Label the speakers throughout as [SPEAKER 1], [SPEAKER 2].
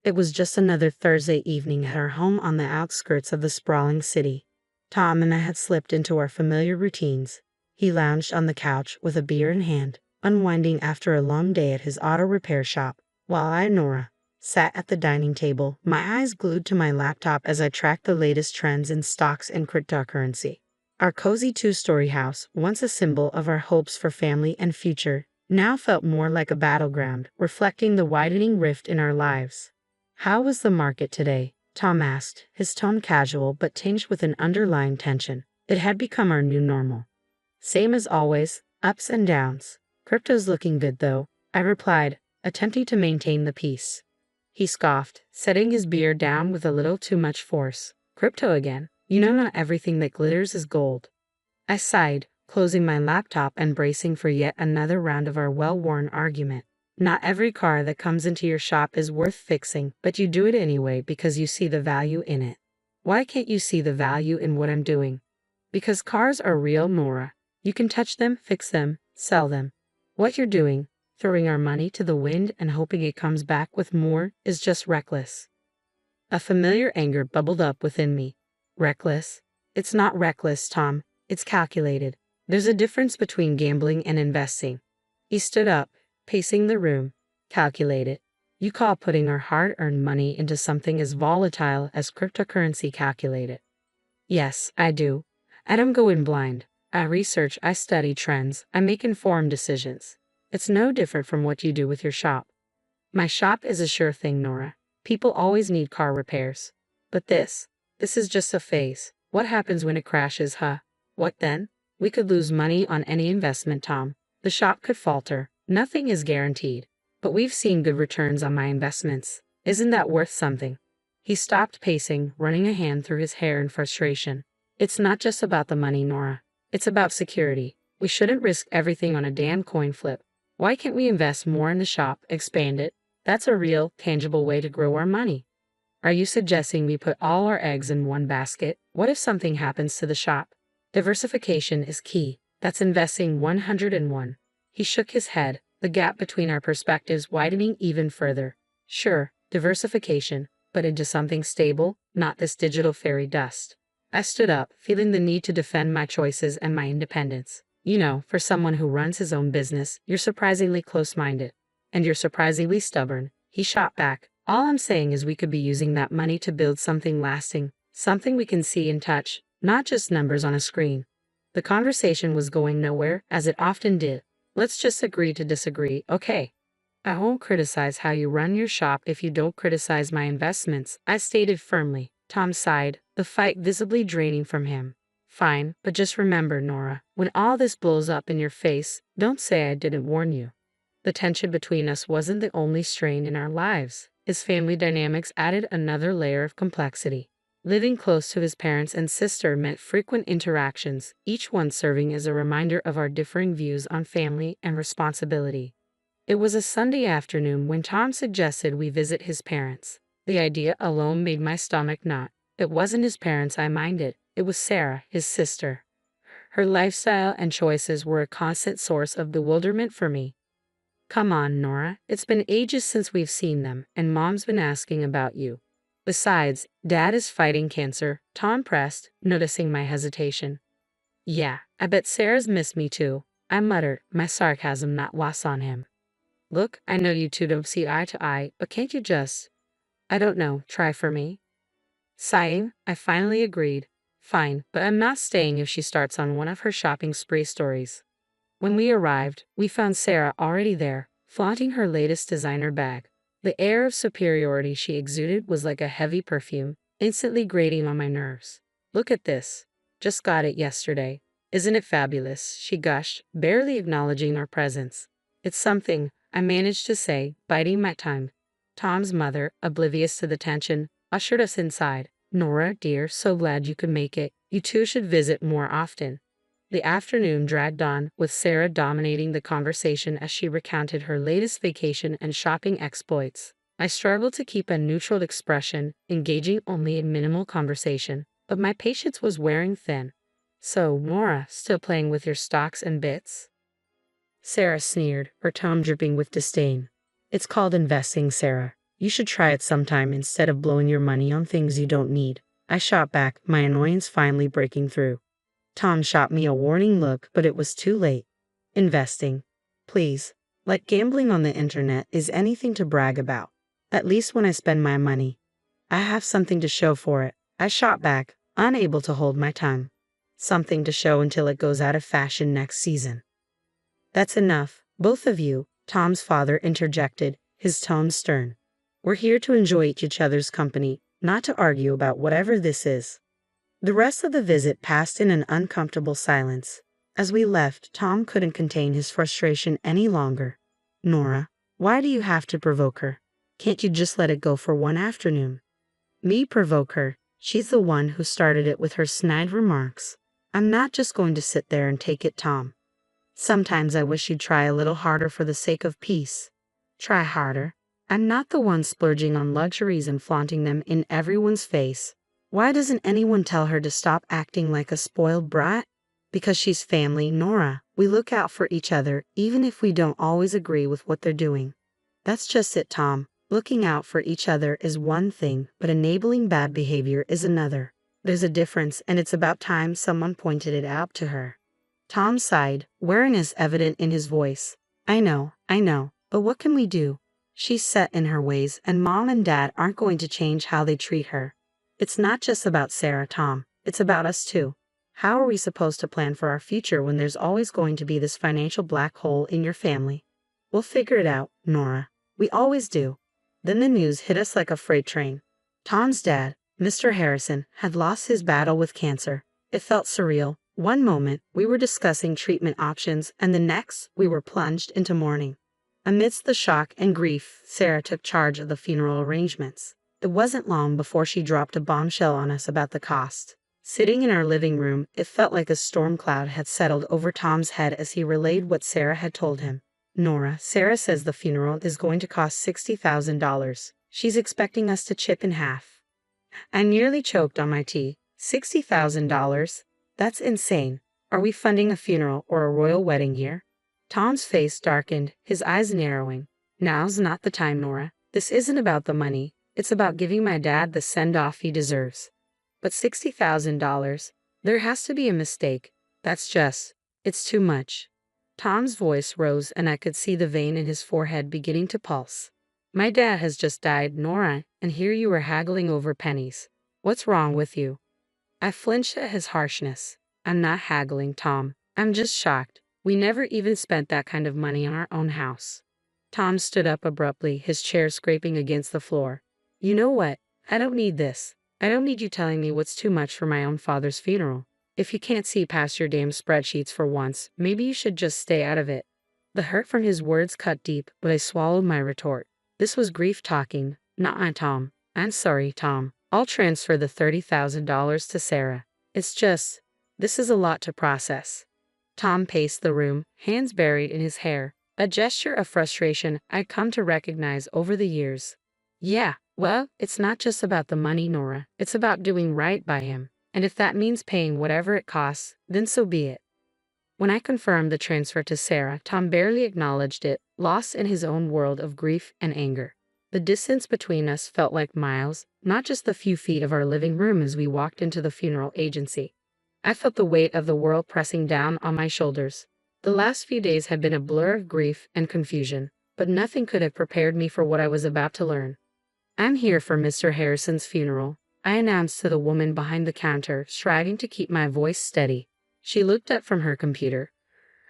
[SPEAKER 1] It was just another Thursday evening at our home on the outskirts of the sprawling city. Tom and I had slipped into our familiar routines. He lounged on the couch with a beer in hand, unwinding after a long day at his auto repair shop, while I, Nora, sat at the dining table, my eyes glued to my laptop as I tracked the latest trends in stocks and cryptocurrency. Our cozy two-story house, once a symbol of our hopes for family and future, now felt more like a battleground, reflecting the widening rift in our lives. "How was the market today?" Tom asked, his tone casual but tinged with an underlying tension. It had become our new normal. "Same as always, ups and downs. Crypto's looking good though," I replied, attempting to maintain the peace. He scoffed, setting his beer down with a little too much force. "Crypto again? You know not everything that glitters is gold." I sighed, closing my laptop and bracing for yet another round of our well-worn argument. "Not every car that comes into your shop is worth fixing, but you do it anyway because you see the value in it." "Why can't you see the value in what I'm doing?" "Because cars are real, Nora. You can touch them, fix them, sell them. What you're doing, throwing our money to the wind and hoping it comes back with more, is just reckless." A familiar anger bubbled up within me. "Reckless? It's not reckless, Tom. It's calculated. There's a difference between gambling and investing." He stood up, pacing the room. "Calculated? You call putting our hard-earned money into something as volatile as cryptocurrency calculated?" "Yes, I do. I don't go in blind. I research, I study trends, I make informed decisions. It's no different from what you do with your shop." "My shop is a sure thing, Nora. People always need car repairs. But this is just a phase. What happens when it crashes, huh? What then? We could lose money on any investment, Tom. The shop could falter. Nothing is guaranteed. But we've seen good returns on my investments. Isn't that worth something?" He stopped pacing, running a hand through his hair in frustration. "It's not just about the money, Nora. It's about security. We shouldn't risk everything on a damn coin flip. Why can't we invest more in the shop, expand it? That's a real, tangible way to grow our money." "Are you suggesting we put all our eggs in one basket? What if something happens to the shop?" "Diversification is key. That's investing 101. He shook his head, the gap between our perspectives widening even further. "Sure, diversification, but into something stable, not this digital fairy dust." I stood up, feeling the need to defend my choices and my independence. "You know, for someone who runs his own business, you're surprisingly close-minded. And you're surprisingly stubborn." He shot back. "All I'm saying is we could be using that money to build something lasting, something we can see and touch, not just numbers on a screen." The conversation was going nowhere, as it often did. "Let's just agree to disagree, okay? I won't criticize how you run your shop if you don't criticize my investments," I stated firmly. Tom sighed, the fight visibly draining from him. "Fine, but just remember, Nora, when all this blows up in your face, don't say I didn't warn you." The tension between us wasn't the only strain in our lives. His family dynamics added another layer of complexity. Living close to his parents and sister meant frequent interactions, each one serving as a reminder of our differing views on family and responsibility. It was a Sunday afternoon when Tom suggested we visit his parents. The idea alone made my stomach knot. It wasn't his parents I minded. It was Sarah, his sister. Her lifestyle and choices were a constant source of bewilderment for me. "Come on, Nora. It's been ages since we've seen them, and Mom's been asking about you. Besides, Dad is fighting cancer," Tom pressed, noticing my hesitation. "Yeah, I bet Sarah's missed me too," I muttered, my sarcasm not lost on him. "Look, I know you two don't see eye to eye, but can't you just, I don't know, try for me?" Sighing, I finally agreed. "Fine, but I'm not staying if she starts on one of her shopping spree stories." When we arrived, we found Sarah already there, flaunting her latest designer bag. The air of superiority she exuded was like a heavy perfume, instantly grating on my nerves. "Look at this. Just got it yesterday. Isn't it fabulous?" she gushed, barely acknowledging our presence. "It's something," I managed to say, biding my time. Tom's mother, oblivious to the tension, ushered us inside. "Nora, dear, so glad you could make it. You two should visit more often." The afternoon dragged on, with Sarah dominating the conversation as she recounted her latest vacation and shopping exploits. I struggled to keep a neutral expression, engaging only in minimal conversation, but my patience was wearing thin. "So, Nora, still playing with your stocks and bits?" Sarah sneered, her tone dripping with disdain. "It's called investing, Sarah. You should try it sometime instead of blowing your money on things you don't need. I shot back, my annoyance finally breaking through. Tom shot me a warning look, but it was too late. Investing. Please. Like gambling on the internet is anything to brag about. At least when I spend my money, I have something to show for it. I shot back, unable to hold my tongue. Something to show until it goes out of fashion next season. That's enough, both of you, Tom's father interjected, his tone stern. We're here to enjoy each other's company, not to argue about whatever this is. The rest of the visit passed in an uncomfortable silence. As we left, Tom couldn't contain his frustration any longer. Nora, why do you have to provoke her? Can't you just let it go for one afternoon? Me provoke her? She's the one who started it with her snide remarks. I'm not just going to sit there and take it, Tom. Sometimes I wish you'd try a little harder for the sake of peace. Try harder. I'm not the one splurging on luxuries and flaunting them in everyone's face. Why doesn't anyone tell her to stop acting like a spoiled brat? Because she's family, Nora. We look out for each other, even if we don't always agree with what they're doing. That's just it, Tom. Looking out for each other is one thing, but enabling bad behavior is another. There's a difference, and it's about time someone pointed it out to her. Tom sighed, weariness evident in his voice. I know, but what can we do? She's set in her ways, and Mom and Dad aren't going to change how they treat her. It's not just about Sarah, Tom. It's about us too. How are we supposed to plan for our future when there's always going to be this financial black hole in your family? We'll figure it out, Nora. We always do. Then the news hit us like a freight train. Tom's dad, Mr. Harrison, had lost his battle with cancer. It felt surreal. One moment, we were discussing treatment options, and the next, we were plunged into mourning. Amidst the shock and grief, Sarah took charge of the funeral arrangements. It wasn't long before she dropped a bombshell on us about the cost. Sitting in our living room, it felt like a storm cloud had settled over Tom's head as he relayed what Sarah had told him. Nora, Sarah says the funeral is going to cost $60,000. She's expecting us to chip in half. I nearly choked on my tea. $60,000? That's insane. Are we funding a funeral or a royal wedding here? Tom's face darkened, his eyes narrowing. Now's not the time, Nora. This isn't about the money. It's about giving my dad the send-off he deserves. But $60,000? There has to be a mistake. It's too much. Tom's voice rose, and I could see the vein in his forehead beginning to pulse. My dad has just died, Nora, and here you are haggling over pennies. What's wrong with you? I flinched at his harshness. I'm not haggling, Tom. I'm just shocked. We never even spent that kind of money on our own house. Tom stood up abruptly, his chair scraping against the floor. You know what? I don't need this. I don't need you telling me what's too much for my own father's funeral. If you can't see past your damn spreadsheets for once, maybe you should just stay out of it. The hurt from his words cut deep, but I swallowed my retort. This was grief talking, not my Tom. I'm sorry, Tom. I'll transfer the $30,000 to Sarah. This is a lot to process. Tom paced the room, hands buried in his hair, a gesture of frustration I'd come to recognize over the years. Yeah, well, it's not just about the money, Nora. It's about doing right by him. And if that means paying whatever it costs, then so be it. When I confirmed the transfer to Sarah, Tom barely acknowledged it, lost in his own world of grief and anger. The distance between us felt like miles, not just the few feet of our living room as we walked into the funeral agency. I felt the weight of the world pressing down on my shoulders. The last few days had been a blur of grief and confusion, but nothing could have prepared me for what I was about to learn. I'm here for Mr. Harrison's funeral, I announced to the woman behind the counter, striving to keep my voice steady. She looked up from her computer,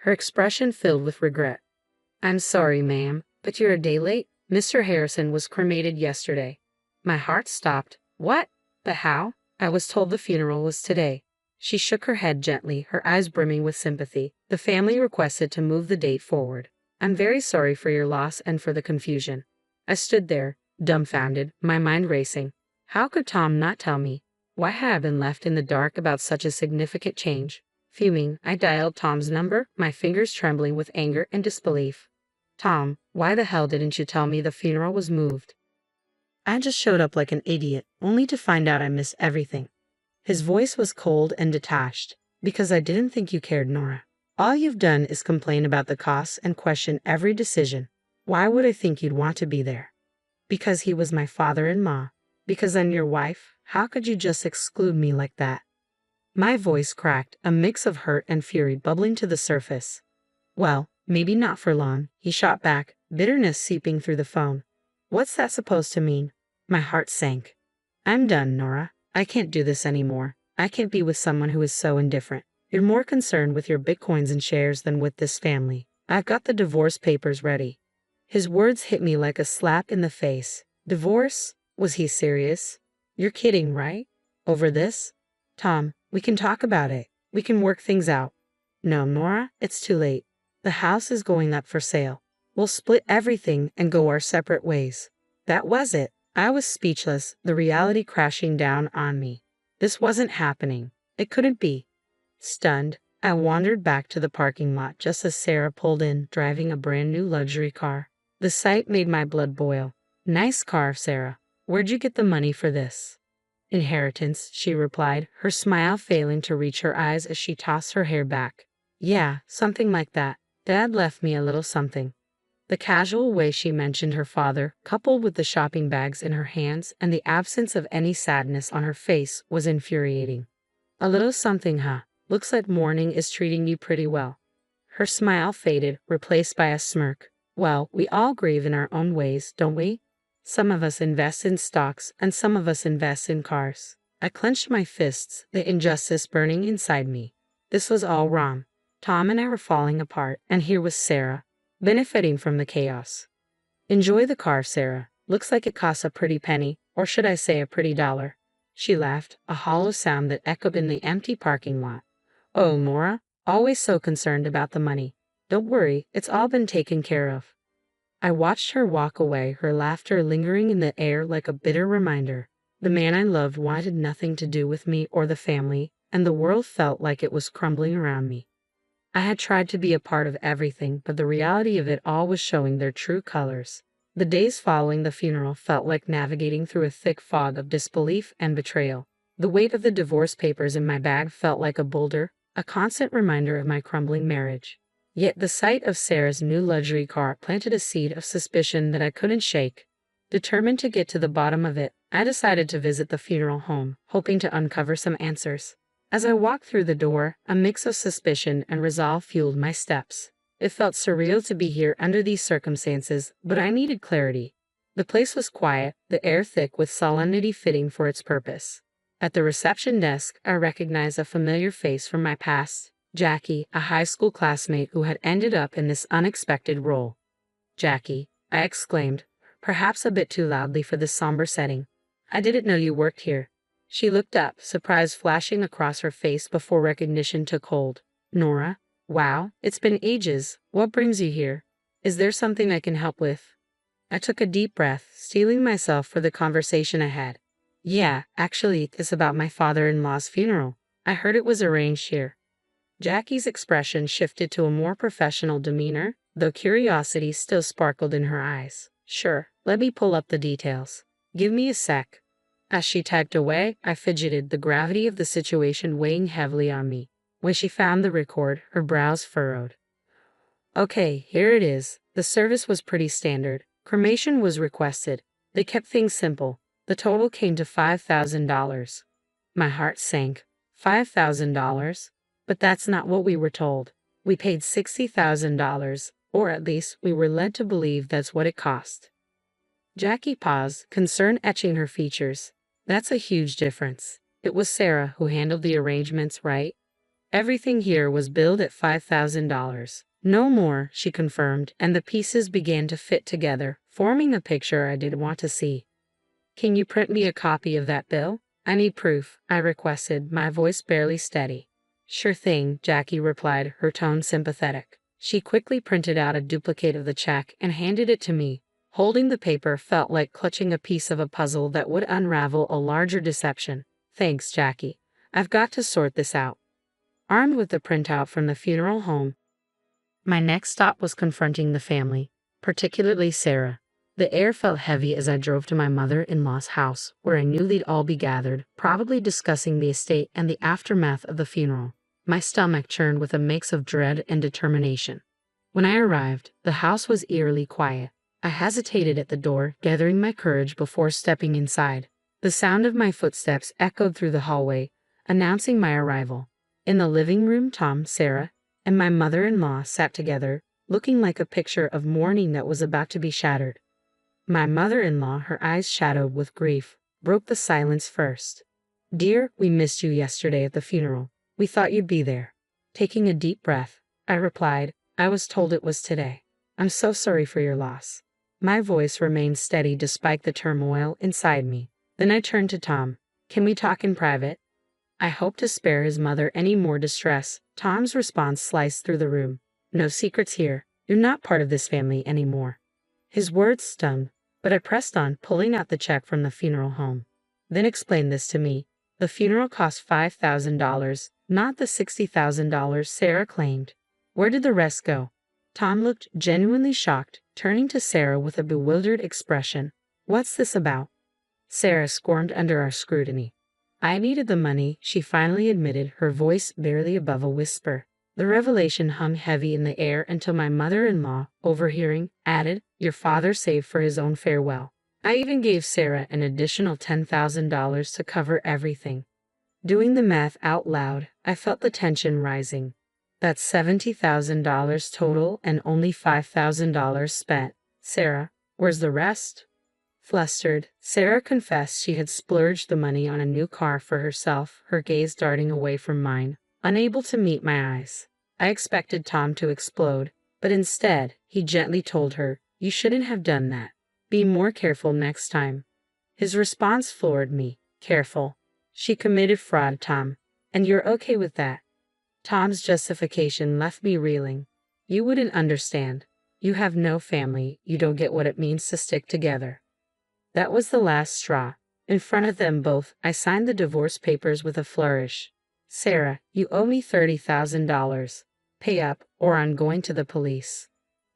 [SPEAKER 1] her expression filled with regret. I'm sorry, ma'am, but you're a day late. Mr. Harrison was cremated yesterday. My heart stopped. What? But how? I was told the funeral was today. She shook her head gently, her eyes brimming with sympathy. The family requested to move the date forward. I'm very sorry for your loss and for the confusion. I stood there, dumbfounded, my mind racing. How could Tom not tell me? Why had I been left in the dark about such a significant change? Fuming, I dialed Tom's number, my fingers trembling with anger and disbelief. Tom, why the hell didn't you tell me the funeral was moved? I just showed up like an idiot, only to find out I missed everything. His voice was cold and detached. Because I didn't think you cared, Nora. All you've done is complain about the costs and question every decision. Why would I think you'd want to be there? Because he was my father-in-law. Because I'm your wife. How could you just exclude me like that? My voice cracked, a mix of hurt and fury bubbling to the surface. Well, maybe not for long, he shot back, bitterness seeping through the phone. What's that supposed to mean? My heart sank. I'm done, Nora. I can't do this anymore. I can't be with someone who is so indifferent. You're more concerned with your bitcoins and shares than with this family. I've got the divorce papers ready. His words hit me like a slap in the face. Divorce? Was he serious? You're kidding, right? Over this? Tom, we can talk about it. We can work things out. No, Nora, it's too late. The house is going up for sale. We'll split everything and go our separate ways. That was it. I was speechless, the reality crashing down on me. This wasn't happening. It couldn't be. Stunned, I wandered back to the parking lot just as Sarah pulled in, driving a brand new luxury car. The sight made my blood boil. Nice car, Sarah. Where'd you get the money for this? Inheritance, she replied, her smile failing to reach her eyes as she tossed her hair back. Yeah, something like that. Dad left me a little something. The casual way she mentioned her father, coupled with the shopping bags in her hands and the absence of any sadness on her face, was infuriating. A little something, huh? Looks like mourning is treating you pretty well. Her smile faded, replaced by a smirk. Well, we all grieve in our own ways, don't we? Some of us invest in stocks, and some of us invest in cars. I clenched my fists, the injustice burning inside me. This was all wrong. Tom and I were falling apart, and here was Sarah, benefiting from the chaos. Enjoy the car, Sarah. Looks like it costs a pretty penny, or should I say a pretty dollar. She laughed, a hollow sound that echoed in the empty parking lot. Oh, Nora, always so concerned about the money. Don't worry, it's all been taken care of. I watched her walk away, her laughter lingering in the air like a bitter reminder. The man I loved wanted nothing to do with me or the family, and the world felt like it was crumbling around me. I had tried to be a part of everything, but the reality of it all was showing their true colors. The days following the funeral felt like navigating through a thick fog of disbelief and betrayal. The weight of the divorce papers in my bag felt like a boulder, a constant reminder of my crumbling marriage. Yet the sight of Sarah's new luxury car planted a seed of suspicion that I couldn't shake. Determined to get to the bottom of it, I decided to visit the funeral home, hoping to uncover some answers. As I walked through the door, a mix of suspicion and resolve fueled my steps. It felt surreal to be here under these circumstances, but I needed clarity. The place was quiet, the air thick with solemnity fitting for its purpose. At the reception desk, I recognized a familiar face from my past. Jackie, a high school classmate who had ended up in this unexpected role. Jackie, I exclaimed, perhaps a bit too loudly for this somber setting. I didn't know you worked here. She looked up, surprise flashing across her face before recognition took hold. Nora? Wow, it's been ages. What brings you here? Is there something I can help with? I took a deep breath, steeling myself for the conversation ahead. Yeah, actually, it's about my father-in-law's funeral. I heard it was arranged here. Jackie's expression shifted to a more professional demeanor, though curiosity still sparkled in her eyes. Sure, let me pull up the details. Give me a sec. As she typed away, I fidgeted, the gravity of the situation weighing heavily on me. When she found the record, her brows furrowed. Okay, here it is. The service was pretty standard. Cremation was requested. They kept things simple. The total came to $5,000. My heart sank. $5,000? But that's not what we were told. We paid $60,000, or at least we were led to believe that's what it cost. Jackie paused, concern etching her features. That's a huge difference. It was Sarah who handled the arrangements, right? Everything here was billed at $5,000. No more, she confirmed, and the pieces began to fit together, forming a picture I didn't want to see. Can you print me a copy of that bill? I need proof, I requested, my voice barely steady. Sure thing, Jackie replied, her tone sympathetic. She quickly printed out a duplicate of the check and handed it to me. Holding the paper felt like clutching a piece of a puzzle that would unravel a larger deception. Thanks, Jackie. I've got to sort this out. Armed with the printout from the funeral home, my next stop was confronting the family, particularly Sarah. The air felt heavy as I drove to my mother-in-law's house, where I knew they'd all be gathered, probably discussing the estate and the aftermath of the funeral. My stomach churned with a mix of dread and determination. When I arrived, the house was eerily quiet. I hesitated at the door, gathering my courage before stepping inside. The sound of my footsteps echoed through the hallway, announcing my arrival. In the living room, Tom, Sarah, and my mother-in-law sat together, looking like a picture of mourning that was about to be shattered. My mother-in-law, her eyes shadowed with grief, broke the silence first. "Dear, we missed you yesterday at the funeral. We thought you'd be there." Taking a deep breath, I replied, "I was told it was today. I'm so sorry for your loss." My voice remained steady despite the turmoil inside me. Then I turned to Tom. "Can we talk in private?" I hoped to spare his mother any more distress. Tom's response sliced through the room. "No secrets here. You're not part of this family anymore." His words stung, but I pressed on, pulling out the check from the funeral home. "Then explain this to me. The funeral cost $5,000, not the $60,000 Sarah claimed. Where did the rest go?" Tom looked genuinely shocked, turning to Sarah with a bewildered expression. "What's this about?" Sarah squirmed under our scrutiny. "I needed the money," she finally admitted, her voice barely above a whisper. The revelation hung heavy in the air until my mother-in-law, overhearing, added, "Your father saved for his own farewell. I even gave Sarah an additional $10,000 to cover everything." Doing the math out loud, I felt the tension rising. That's $70,000 total and only $5,000 spent. "Sarah, where's the rest?" Flustered, Sarah confessed she had splurged the money on a new car for herself, her gaze darting away from mine, unable to meet my eyes. I expected Tom to explode, but instead, he gently told her, "You shouldn't have done that. Be more careful next time." His response floored me. "Careful? She committed fraud, Tom. And you're okay with that?" Tom's justification left me reeling. "You wouldn't understand. You have no family. You don't get what it means to stick together." That was the last straw. In front of them both, I signed the divorce papers with a flourish. "Sarah, you owe me $30,000. Pay up, or I'm going to the police."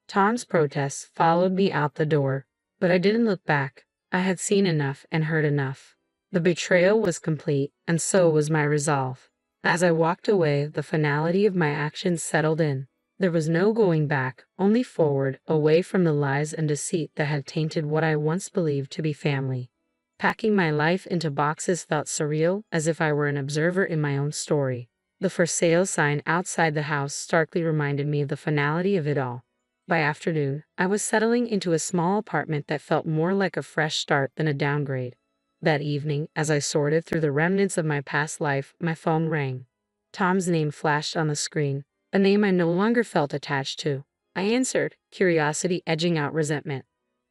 [SPEAKER 1] Tom's protests followed me out the door, but I didn't look back. I had seen enough and heard enough. The betrayal was complete, and so was my resolve. As I walked away, the finality of my actions settled in. There was no going back, only forward, away from the lies and deceit that had tainted what I once believed to be family. Packing my life into boxes felt surreal, as if I were an observer in my own story. The "for sale" sign outside the house starkly reminded me of the finality of it all. By afternoon, I was settling into a small apartment that felt more like a fresh start than a downgrade. That evening, as I sorted through the remnants of my past life, my phone rang. Tom's name flashed on the screen, a name I no longer felt attached to. I answered, curiosity edging out resentment.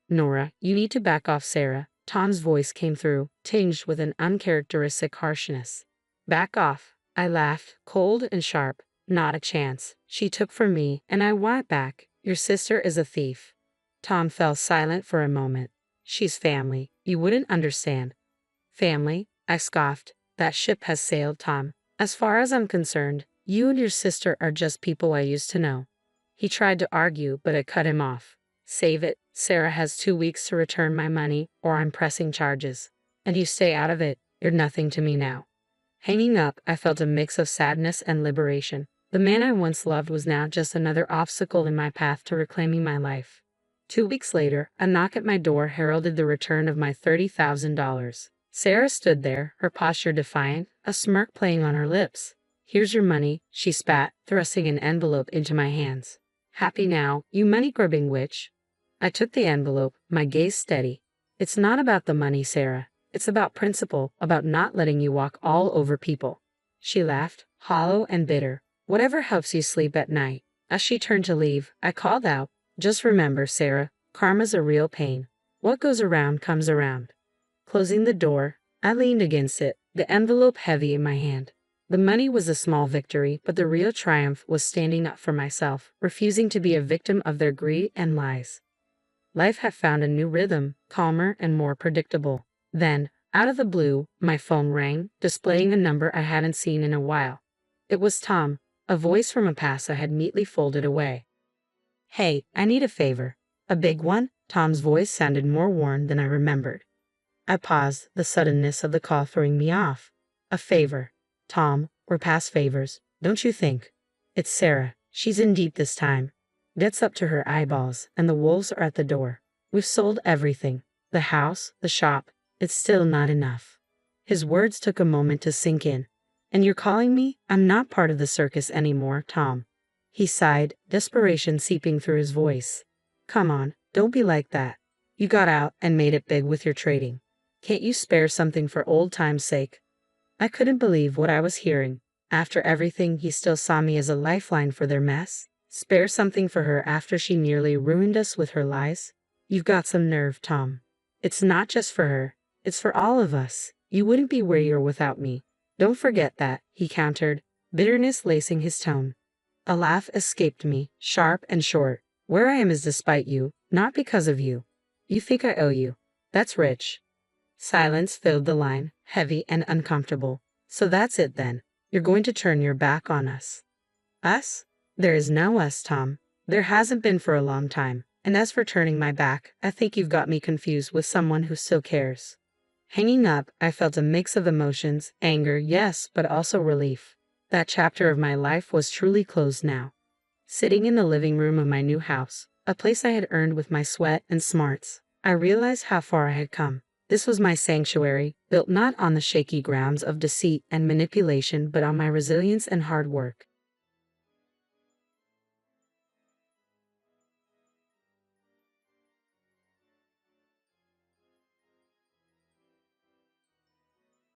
[SPEAKER 1] "Nora, you need to back off, Sarah." Tom's voice came through, tinged with an uncharacteristic harshness. "Back off?" I laughed, cold and sharp. "Not a chance. She took from me, and I want it back. Your sister is a thief." Tom fell silent for a moment. "She's family. You wouldn't understand." "Family?" I scoffed. "That ship has sailed, Tom. As far as I'm concerned, you and your sister are just people I used to know." He tried to argue, but I cut him off. "Save it. Sarah has 2 weeks to return my money, or I'm pressing charges. And you stay out of it. You're nothing to me now." Hanging up, I felt a mix of sadness and liberation. The man I once loved was now just another obstacle in my path to reclaiming my life. 2 weeks later, a knock at my door heralded the return of my $30,000. Sarah stood there, her posture defiant, a smirk playing on her lips. "Here's your money," she spat, thrusting an envelope into my hands. "Happy now, you money-grubbing witch." I took the envelope, my gaze steady. "It's not about the money, Sarah. It's about principle, about not letting you walk all over people." She laughed, hollow and bitter. "Whatever helps you sleep at night." As she turned to leave, I called out, "Just remember, Sarah, karma's a real pain. What goes around comes around." Closing the door, I leaned against it, the envelope heavy in my hand. The money was a small victory, but the real triumph was standing up for myself, refusing to be a victim of their greed and lies. Life had found a new rhythm, calmer and more predictable. Then, out of the blue, my phone rang, displaying a number I hadn't seen in a while. It was Tom, a voice from a past I had neatly folded away. "Hey, I need a favor." "A big one?" Tom's voice sounded more worn than I remembered. I paused, the suddenness of the call throwing me off. "A favor. Tom, we're past favors, don't you think?" "It's Sarah. She's in deep this time. Debt's up to her eyeballs, and the wolves are at the door. We've sold everything. The house, the shop. It's still not enough. His words took a moment to sink in. And you're calling me? I'm not part of the circus anymore, Tom. He sighed, desperation seeping through his voice. Come on, don't be like that. You got out and made it big with your trading. Can't you spare something for old time's sake? I couldn't believe what I was hearing. After everything, he still saw me as a lifeline for their mess. Spare something for her after she nearly ruined us with her lies? You've got some nerve, Tom. It's not just for her. It's for all of us. You wouldn't be where you're without me. Don't forget that, he countered, bitterness lacing his tone. A laugh escaped me, sharp and short. Where I am is despite you, not because of you. You think I owe you. That's rich. Silence filled the line, heavy and uncomfortable. So that's it then. You're going to turn your back on us. Us? There is no us, Tom. There hasn't been for a long time. And as for turning my back, I think you've got me confused with someone who still cares. Hanging up, I felt a mix of emotions, anger, yes, but also relief. That chapter of my life was truly closed now. Sitting in the living room of my new house, a place I had earned with my sweat and smarts, I realized how far I had come. This was my sanctuary, built not on the shaky grounds of deceit and manipulation but on my resilience and hard work.